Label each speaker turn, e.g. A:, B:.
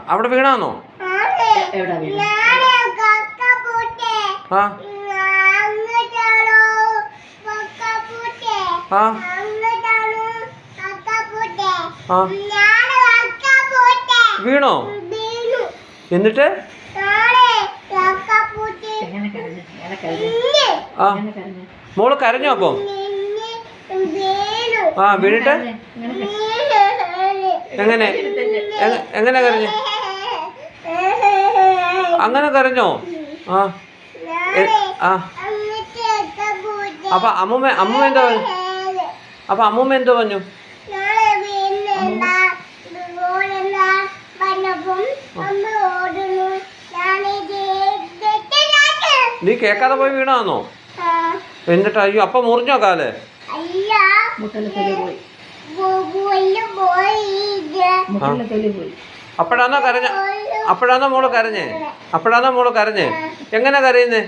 A: അവിടെ വീണാന്നോ?
B: എവിടെ വീണ?
A: ആ ആ ആ വീണോ? എന്നിട്ട്
B: എങ്ങനെ കരഞ്ഞു? എങ്ങനെ കരഞ്ഞു?
A: ആ
B: എങ്ങനെ കരഞ്ഞു?
A: മോള് കരഞ്ഞോ അപ്പം? ആ വീണിട്ട് എങ്ങനെ എങ്ങനെ കരഞ്ഞു? അങ്ങനെ കരഞ്ഞോ? ആ ആ അപ്പൊ അമ്മൂമ്മ എന്തോ പറഞ്ഞു? അപ്പൊ അമ്മൂമ്മ എന്തോ പറഞ്ഞു? നീ കേക്കാതെ പോയി വീണാന്നോ? എന്നിട്ട് അയ്യോ അപ്പൊ മുറിഞ്ഞോ കാല്?
B: മുട്ടല് തൊലി പോയി.
A: അപ്പോഴാണോ കരഞ്ഞ? അപ്പോഴാണോ മോള് കരഞ്ഞേ? എങ്ങനെ കരയുന്നേ?